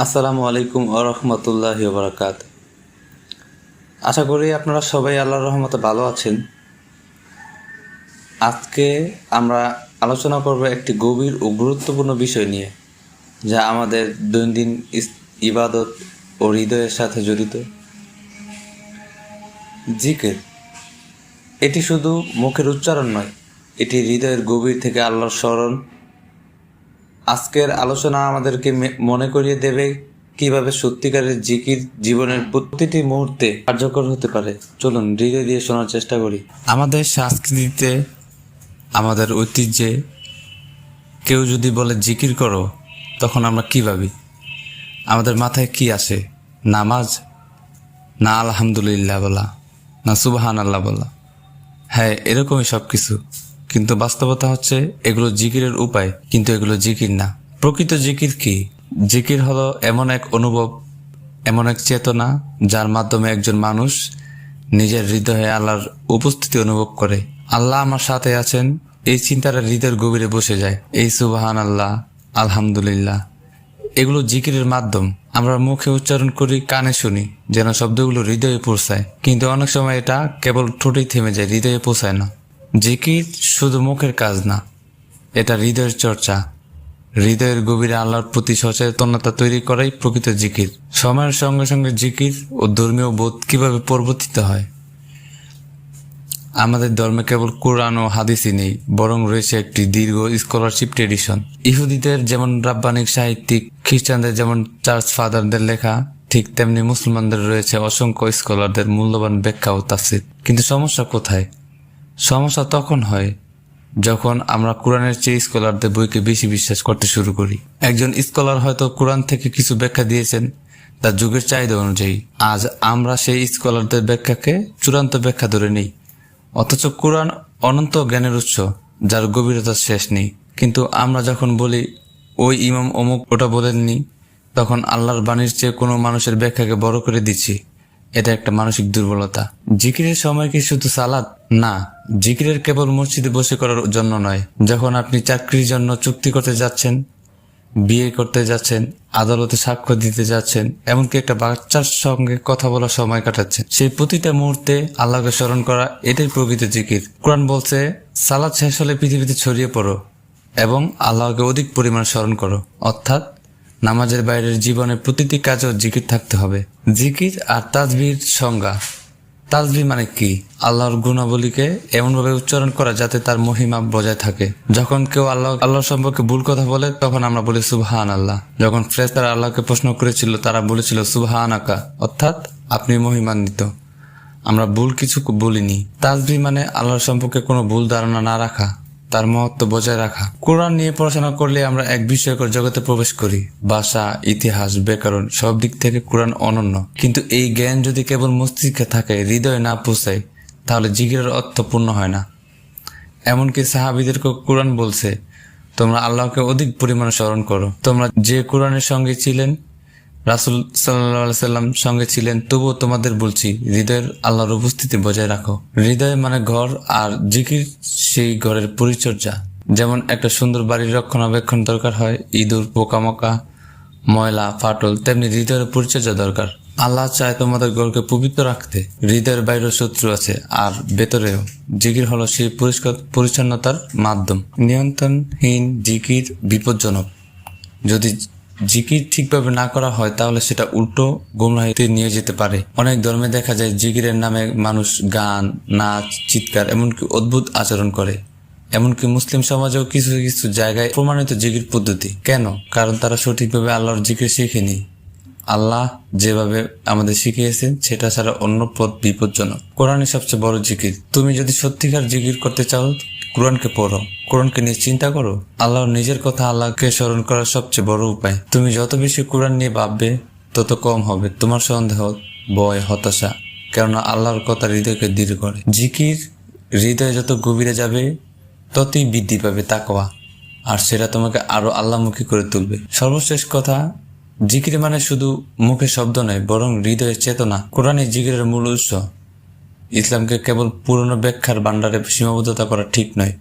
আসসালামু আলাইকুম ওয়া রাহমাতুল্লাহি ওয়া বারাকাতুহু। আশা করি আপনারা সবাই আল্লাহর রহমতে ভালো আছেন। আজকে আমরা আলোচনা করব একটি গভীর ও গুরুত্বপূর্ণ বিষয় নিয়ে, যা আমাদের দৈনন্দিন ইবাদত ও হৃদয়ের সাথে জড়িত। জিকির। এটি শুধু মুখের উচ্চারণ নয়, এটি হৃদয়ের গভীর থেকে আল্লাহর স্মরণ। আজকের আলোচনা আমাদেরকে মনে করিয়ে দেবে কিভাবে সত্যিকারের জিকির জীবনের প্রতিটি মুহূর্তে কার্যকর হতে পারে। চলুন হৃদয় দিয়ে শোনার চেষ্টা করি। আমাদের সংস্কৃতিতে, আমাদের ঐতিহ্যে কেউ যদি বলে জিকির করো, তখন আমরা কি ভাবি? আমাদের মাথায় কি আসে? নামাজ, না আলহামদুলিল্লাহ বলা, না সুবহান আল্লাহ বলা। হ্যাঁ, এরকমই সব কিছু। কিন্তু বাস্তবতা হচ্ছে এগুলো জিকিরের উপায়, কিন্তু এগুলো জিকির না। প্রকৃত জিকির কি? জিকির হলো এমন এক অনুভব, এমন এক চেতনা, যার মাধ্যমে একজন মানুষ নিজের হৃদয়ে আল্লাহর উপস্থিতি অনুভব করে। আল্লাহ আমার সাথে আছেন, এই চিন্তাটা হৃদয়ের গভীরে বসে যায়। এই সুবহান আল্লাহ, আলহামদুলিল্লাহ, এগুলো জিকিরের মাধ্যম। আমরা মুখে উচ্চারণ করি, কানে শুনি, যেন শব্দগুলো হৃদয়ে পৌঁছায়, কিন্তু অনেক সময় এটা কেবল ঠোঁটেই থেমে যায়, হৃদয়ে পৌঁছায় না। জিকির শুধু মুখের কাজ না, এটা হৃদয়ের চর্চা। হৃদয়ের গভীরে আল্লাহর প্রতি সচেতনতা তৈরি করাই প্রকৃত জিকির। সময়ের সঙ্গে সঙ্গে জিকির ও ধর্মীয় বোধ কিভাবে পরিবর্তিত হয়? আমাদের ধর্মে কেবল কোরআন ও হাদিসই নেই, বরং রয়েছে একটি দীর্ঘ স্কলারশিপ ট্রেডিশন। ইহুদিদের যেমন রাব্বানিক সাহিত্যিক, খ্রিস্টানদের যেমন চার্চ ফাদারদের লেখা, ঠিক তেমনি মুসলমানদের রয়েছে অসংখ্য স্কলারদের মূল্যবান ব্যাখ্যা ও তাফসীর। কিন্তু সমস্যা কোথায়? সমস্যা তখন হয় যখন আমরা কোরআনের চেয়ে স্কলারদের বইকে বেশি বিশ্বাস করতে শুরু করি। একজন স্কলার হয়তো কোরআন থেকে কিছু ব্যাখ্যা দিয়েছেন তার যুগের চাহিদা অনুযায়ী। আজ আমরা সেই স্কলারদের ব্যাখ্যাকে চূড়ান্ত ব্যাখ্যা ধরে নিই, অথচ কোরআন অনন্ত জ্ঞানের উৎস, যার গভীরতার শেষ নেই। কিন্তু আমরা যখন বলি ওই ইমাম অমুক ওটা বলেননি, তখন আল্লাহর বাণীর চেয়ে কোনো মানুষের ব্যাখ্যাকে বড় করে দিচ্ছি। এটা একটা মানসিক দুর্বলতা। জিকিরের সময় কি শুধু সালাত? না, জিকিরের কেবল মসজিদে বসে করার জন্য নয়। যখন আপনি চাকরির জন্য চুক্তি করতে যাচ্ছেন, বিয়ে করতে যাচ্ছেন, আদালতে সাক্ষ্য দিতে যাচ্ছেন, এমনকি একটা বাচ্চার সঙ্গে কথা বলার সময় কাটাচ্ছেন, সেই প্রতিটা মুহূর্তে আল্লাহকে স্মরণ করা, এটাই প্রকৃত জিকির। কোরআন বলছে, সালাত শেষ হলে পৃথিবীতে ছড়িয়ে পড়ো এবং আল্লাহকে অধিক পরিমাণ স্মরণ করো। অর্থাৎ নামাজের বাইরের জীবনে প্রতিটি কাজেও জিকির থাকতে হবে। জিকির আর তাসবিহর সংজ্ঞা। তাসবিহ মানে কি? আল্লাহর গুণাবলীকে এমনভাবে উচ্চারণ করা যাতে তার মহিমা বজায় থাকে। যখন কেউ আল্লাহ সম্পর্কে ভুল কথা বলে, তখন আমরা বলি সুবহান আল্লাহ। যখন ফেরেশতারা আল্লাহকে প্রশ্ন করেছিল, তারা বলেছিল সুবহানাকা, অর্থাৎ আপনি মহিমান্বিত। আমরা ভুল কিছু বলিনি। তাসবিহ মানে আল্লাহর সম্পর্কে কোনো ভুল ধারণা না রাখা, তার মহত্ব বজায় রাখা। কোরআন নিয়ে পড়াশোনা করলে আমরা এক বিস্ময়কর জগতে প্রবেশ করি। ভাষা, ইতিহাস, ব্যাকরণ, সব দিক থেকে কোরআন অনন্য। কিন্তু এই জ্ঞান যদি কেবল মস্তিষ্কে থাকে, হৃদয়ে না পৌঁছায়, তাহলে জিকিরের অর্থ পূর্ণ হয় না। এমনকি সাহাবীদেরকে কোরআন বলছে, তোমরা আল্লাহকে অধিক পরিমাণে স্মরণ করো। তোমরা যে কোরআনের সঙ্গে ছিলেন, রাসূল সাল্লাল্লাহু আলাইহি সাল্লাম সঙ্গে ছিলেন, তবুও তোমাদের বলছি, হৃদয়ের আল্লাহর উপস্থিতি বজায় রাখো। হৃদয় মানে ঘর, আর জিকির সেই ঘরের পরিচর্যা। যেমন একটা সুন্দর বাড়ির রক্ষণাবেক্ষণ দরকার হয়, ইঁদুর, পোকামাকড়, ময়লা, ফাটল, তেমনি হৃদয়ের পরিচর্যা দরকার। আল্লাহ চায় তোমাদের ঘরকে পবিত্র রাখতে। হৃদয়ের বাইরেও শত্রু আছে, আর ভেতরেও। জিকির হলো সেই পরিচ্ছন্নতার মাধ্যম। নিয়ন্ত্রণহীন জিকির বিপজ্জনক। যদি জিকির ঠিকভাবে না করা হয়, তাহলে সেটা উল্টো গুমরাহিতে নিয়ে যেতে পারে। অনেক ধর্মে দেখা যায় জিকিরের নামে মানুষ গান, নাচ, চিৎকার, এমনকি অদ্ভুত আচরণ করে। এমনকি মুসলিম সমাজেও কিছু কিছু জায়গায় প্রমাণিত জিকির পদ্ধতি। কেন? কারণ তারা সঠিকভাবে আল্লাহর জিকির শিখেনি। আল্লাহ যেভাবে আমাদের শিখিয়েছেন, সেটা ছাড়া অন্য পথ বিপজ্জনক। কোরআনই সবচেয়ে বড় জিকির। তুমি যদি সত্যিকার জিকির করতে চাও, কোরআনকে পড়ো, কোরআনকে নিয়ে চিন্তা করো। আল্লাহর নিজের কথা, আল্লাহকে স্মরণ করার সবচেয়ে বড় উপায়। তুমি যত বেশি কোরআন নিয়ে ভাববে, তত কম হবে তোমার সন্দেহ, ভয়, হতাশা। কেননা আল্লাহর কথা হৃদয়কে দৃঢ় করে। জিকির হৃদয়ে যত গভীরে যাবে, ততই বৃদ্ধি পাবে তাকওয়া, আর সেটা তোমাকে আরো আল্লাহমুখী করে তুলবে। সর্বশেষ কথা, জিকির মানে শুধু মুখে শব্দ নয়, বরং হৃদয়ের চেতনা। কোরআনই জিকিরের মূল উৎস। ইসলামকে কেবল পুরনো ব্যাখ্যার ভান্ডারে সীমাবদ্ধতা করা ঠিক নয়।